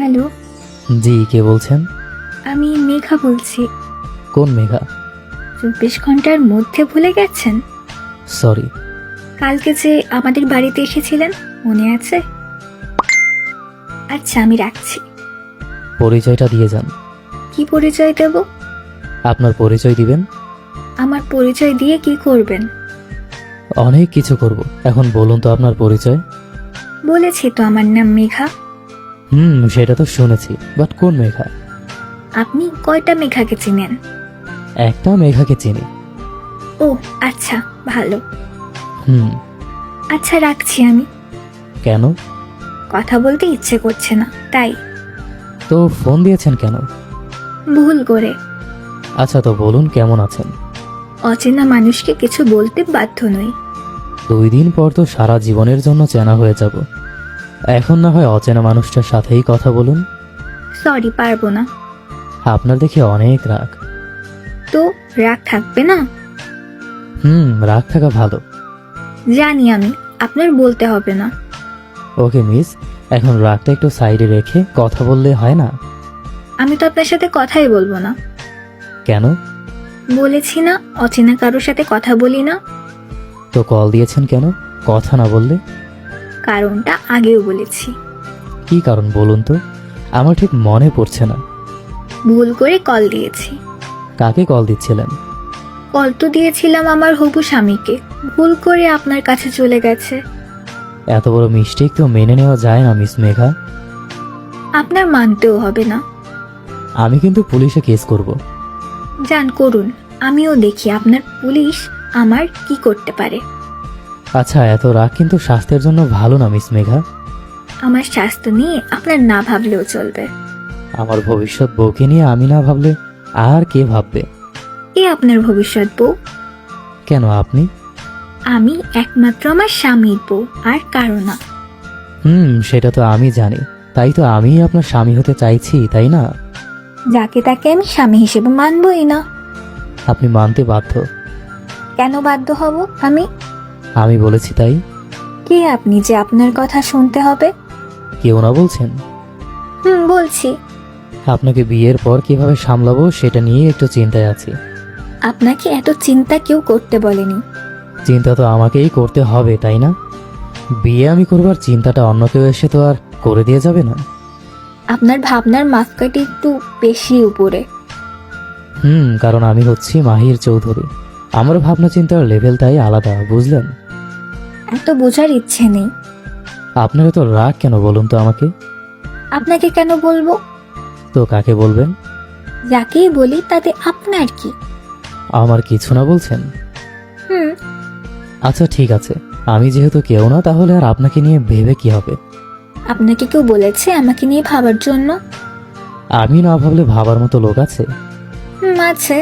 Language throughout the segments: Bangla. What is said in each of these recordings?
হ্যালো, জি, কে বলছেন? আমি মেঘা বলছি। কোন মেঘা? 24 ঘন্টার মধ্যে ভুলে গেছেন? সরি। কালকে যে আমাদের বাড়িতে এসেছিলেন, মনে আছে? আচ্ছা, আমি রাখছি। পরিচয়টা দিয়ে যান। কি পরিচয় দেব? আপনার পরিচয় দিবেন। আমার পরিচয় দিয়ে কি করবেন? অনেক কিছু করব, এখন বলুন তো আপনার পরিচয়। বলেছি তো আমার নাম মেঘা। সেটা তো শুনেছি, বাট কোন মেঘা? আপনি কয়টা মেঘাকে চিনেন? একটা মেঘাকে চিনি। ও আচ্ছা, ভালো। হুম। আচ্ছা, রাখছি আমি। কেন? কথা বলতে ইচ্ছে করছে না, তাই। তো ফোন দিয়েছেন কেন? ভুল করে। আচ্ছা, তো বলুন কেমন আছেন। অচেনা মানুষকে কিছু বলতে বাধ্য নই। 2 দিন পর তো সারা জীবনের জন্য চেনা হয়ে যাব। এখন না হয় অচেনা মানুষটার সাথেই কথা বলুন। সরি, পারবো না। আপনার দেখে অনেক রাগ। তো রাগ থাকবে না? রাগ থাকা ভালো। জানি আমি, আপনার বলতে হবে না। ওকে মিস, এখন রাগটা একটু সাইডে রেখে কথা বললে হয় না? আমি তো আপনার সাথে কথাই বলবো না। কেন? বলেছি না, অচেনা কারোর সাথে কথা বলি না। তো কল দিয়েছেন কেন কথা না বললে? কারণটা আগেও বলেছি। কি কারণ বলুন তো, আমার ঠিক মনে পড়ছে না। ভুল করে কল দিয়েছি। কাকে কল দিচ্ছিলেন? কল তো দিয়েছিলাম আমার হবু স্বামীকে। ভুল করে আপনার কাছে চলে গেছে। এত বড় মিস্টেক তো মেনে নেওয়া যায় না মিস মেঘা। আপনার মানতেও হবে না। আমি কিন্তু পুলিশে কেস করব। যান, করুন। আমিও দেখি আপনার পুলিশ আমার কি করতে পারে। আচ্ছা, এত রাগ কিন্তু স্বাস্থ্যের জন্য ভালো না মিস মেঘা। আমার স্বাস্থ্য নিয়ে আপনার না ভাবলেও চলবে। আমার ভবিষ্যৎ বউকে নিয়ে আমি না ভাবলে আর কে ভাববে? এ আপনার ভবিষ্যৎ বউ? কেন আপনি? আমি একমাত্র আমার স্বামীর বউ, আর কারো না। সেটা তো আমি জানি, তাই তো আমি আপনার স্বামী হতে চাইছি, তাই না? যাকে তাকে আমি স্বামী হিসেবে মানবই না। আপনি মানতে বাধ্য। কেন বাধ্য হব আমি? আমি বলেছি তাই। কে আপনি যে আপনার কথা শুনতে হবে? কেউ না বলছেন? বলছি। আপনাকে বিয়ের পর কিভাবে সামলাবো সেটা নিয়ে একটু চিন্তায় আছি। আপনাকে এত চিন্তা কেউ করতে বলেনি। চিন্তা তো আমাকেই করতে হবে, তাই না? বিয়ে আমি করবার চিন্তাটা অন্য কেউ এসে তো আর করে দিয়ে যাবে না। আপনার ভাবনার মাপকাঠি একটু বেশি উপরে। কারণ আমি হচ্ছি মাহির চৌধুরী। আমার ভাবনা চিন্তার লেভেলটাই আলাদা, বুঝলেন? এত বোঝার ইচ্ছে নেই। আপনার তো রাগ কেন বলুন তো আমাকে? আপনাকে কেন বলবো? তো কাকে বলবেন? যাকেই বলি তাতে আপনার কি? আমার কিছু না বলছেন? হুম আচ্ছা ঠিক আছে, আমি যেহেতু কেউ না, তাহলে আর আপনাকে নিয়ে ভেবে কি হবে? আপনাকে কেউ বলেছে আমাকে নিয়ে ভাবার জন্য? আমি না ভাবলে ভাবার মতো লোক আছে? আছে।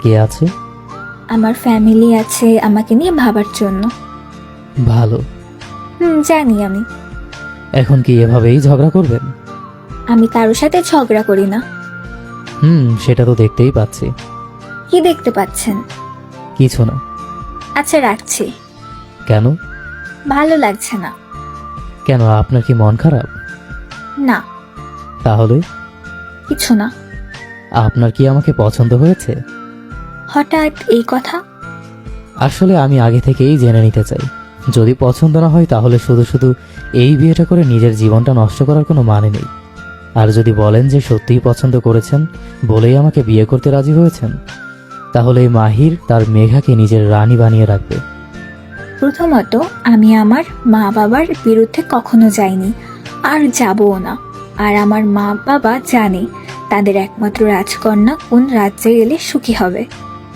কে আছে? আমার ফ্যামিলি আছে আমাকে নিয়ে ভাবার জন্য। ভালো। জানি আমি। এখন কি এভাবেই ঝগড়া করবেন? আমি কারোর সাথে ঝগড়া করি না। সেটা তো দেখতেই পাচ্ছি। কি দেখতে পাচ্ছেন? কিছু না। আচ্ছা, রাখছি। কেন? ভালো লাগছে না। কেন, আপনার কি মন খারাপ? না, তাহলে? কিছু না। আপনার কি আমাকে পছন্দ হয়েছে? হঠাৎ এই কথা? আসলে আমি আগে থেকেই জেনে নিতে চাই। যদি পছন্দ না হয় তাহলে শুধু শুধু এই বিয়েটা করে নিজের জীবনটা নষ্ট করার কোনো মানে নেই। আর যদি বলেন যে সত্যিই পছন্দ করেছেন বলেই আমাকে বিয়ে করতে রাজি হয়েছেন, তাহলে এই মাহির তার মেঘাকে নিজের রানী বানিয়ে রাখবে। প্রথমত, আমি আমার মা বাবার বিরুদ্ধে কখনো যাইনি, আর যাবও না। আর আমার মা বাবা জানে তাদের একমাত্র রাজকন্যা কোন রাজ্যে গেলে সুখী হবে।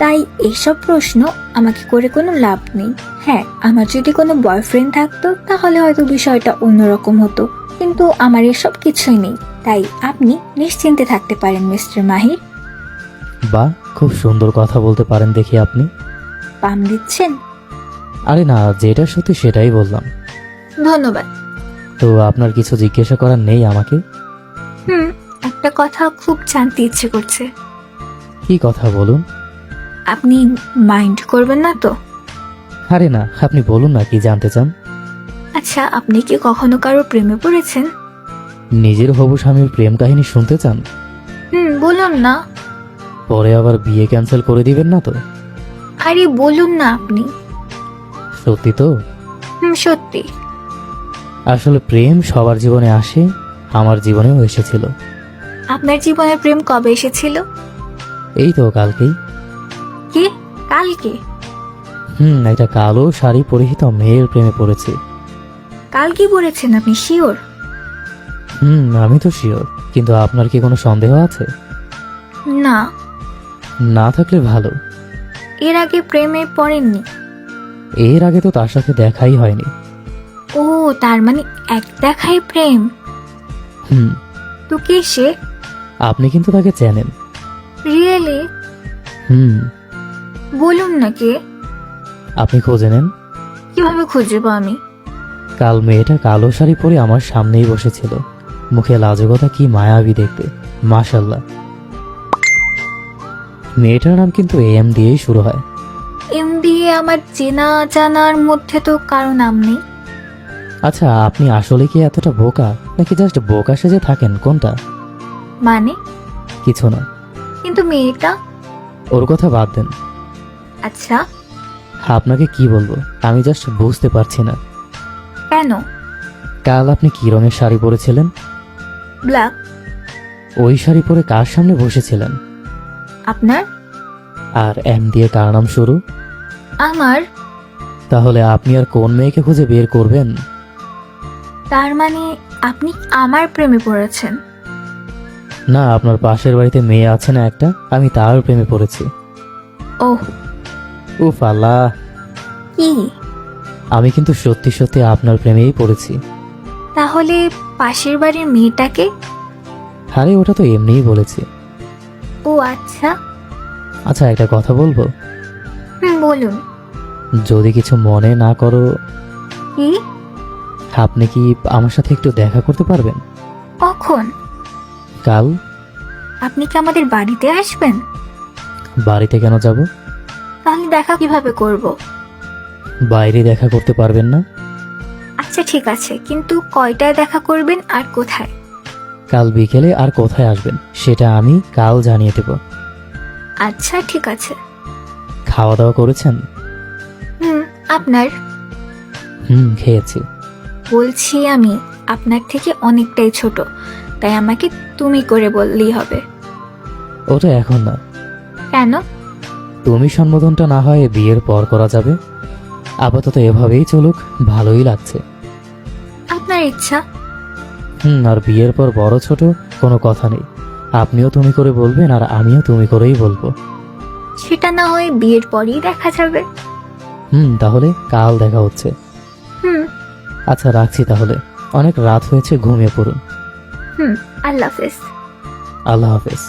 তাই এইসব প্রশ্ন আমাকে করে কোনো লাভ নেই। হ্যাঁ, আমার যদি কোনো বয়ফ্রেন্ড থাকতো তাহলে হয়তো বিষয়টা অন্যরকম হতো, কিন্তু আমার এসব কিছুই নেই। তাই আপনি নিশ্চিন্তে থাকতে পারেন মিস্টার মাহির। বা, খুব সুন্দর কথা বলতে পারেন দেখি আপনি। পাম দিচ্ছেন? আরে না, যেটা সত্যি সেটাই বললাম। ধন্যবাদ। তো আপনার কিছু জিজ্ঞাসা করার নেই আমাকে? একটা কথা খুব জানতে ইচ্ছে করছে। কি কথা বলুন। আপনি মাইন্ড করবেন না তো? আরে না, আপনি বলুন না কি জানতে চান। আচ্ছা, আপনি কি কখনো কারো প্রেমে পড়েছেন? নিজের হবু স্বামীর প্রেম কাহিনী শুনতে চান? বলুন না। পরে আবার বিয়ে ক্যান্সেল করে দিবেন না তো? আরে বলুন না আপনি। সত্যি তো? সত্যি। আসলে প্রেম সবার জীবনে আসে, আমার জীবনেও এসেছিল। আপনার জীবনে প্রেম কবে এসেছিল? এই তো কালকেই। কে? কালকে? একটা কালো শাড়ি পরিহিত মেয়ের প্রেমে পড়েছি। কাল কি পড়েছেন আপনি শিওর? আমি তো শিওর, কিন্তু আপনার কি কোনো সন্দেহ আছে? না। না থাকলে ভালো। এর আগে প্রেমে পড়েননি? এর আগে তো তার সাথে দেখাই হয়নি। ও, তার মানে এক দেখায় প্রেম। হুম তো কে সে? আপনি কিন্তু তাকে চেনেন। রিয়েলি? হুম বলুন না কে। আপনি খুঁজে নেন। কিভাবে খুঁজবো আমি? কাল মেয়েটা কালো শাড়ি পরে আমার সামনেই বসেছিল, মুখে লাজুকতা কি মায়াবী দেখতে, মাশাল্লাহ। মেয়েটার নাম কিন্তু এম দিয়েই শুরু হয়। এম দিয়ে আমার চেনা জানার মধ্যে তো কারো নাম নেই। আচ্ছা, আপনি আসলে কি এতটা বোকা, নাকি জাস্ট বোকা সেজে থাকেন, কোনটা? মানে? কিছু না। কিন্তু মেয়েটা? ওর কথা বাদ দেন। আচ্ছা। আপনাকে কি বলবো, আমি জাস্ট বুঝতে পারছি না। কেন? কাল আপনি কি রঙের শাড়ি পরেছিলেন? ব্ল্যাক। ওই শাড়ি পরে কার সামনে বসেছিলেন? আপনার? আর এম দিয়ে কার নাম শুরু? আমার? তাহলে আপনি আর কোন মেয়েকে খুঁজে বের করবেন? তার মানে আপনি আমার প্রেমে পড়েছেন? না, আপনার পাশের বাড়িতে মেয়ে আছে না একটা, আমি তার প্রেমে পড়েছি। ওহ। উফ আল্লাহ, কি? আমি কিন্তু সত্যি সত্যি আপনার প্রেমেই পড়েছি। তাহলে পাশের বাড়ির মেয়েটাকে? আরে ওটা তো এমনিই বলেছি। ও আচ্ছা। আচ্ছা, একটা কথা বলবো? বলুন। যদি কিছু মনে না করো, কি? আপনি কি আমার সাথে একটু দেখা করতে পারবেন? কখন? কাল। আপনি কি আমাদের বাড়িতে আসবেন? বাড়িতে কেন যাব? তাহলে দেখা কিভাবে করব? বাইরে দেখা করতে পারবেন না? আচ্ছা ঠিক আছে, কিন্তু কয়টায় দেখা করবেন আর কোথায়? কাল বিকেলে। আর কোথায় আসবেন সেটা আমি কাল জানিয়ে দেব। আচ্ছা ঠিক আছে। খাওয়া দাওয়া করেছেন? আপনার? খেয়েছি। বলছি আমি আপনার থেকে অনেকটাই ছোট, তাই আমাকে তুমি করে বললেই হবে। ওটা এখন না। কেন? তুমি সম্বোধনটা না হয় বিয়ের পর করা যাবে। আপাতত এভাবেই চলুক, ভালোই লাগছে। আপনার ইচ্ছা। আর বিয়ের পর বড় ছোট কোনো কথা নেই। আপনিও তুমি করে বলবেন আর আমিও তুমি করেই বলবো। সেটা না হয় বিয়ের পরেই দেখা যাবে। তাহলে কাল দেখা হচ্ছে। আচ্ছা রাখছি তাহলে, অনেক রাত হয়েছে, ঘুমিয়ে পড়ুন। আল্লাহ হাফেজ। আল্লাহ হাফেজ।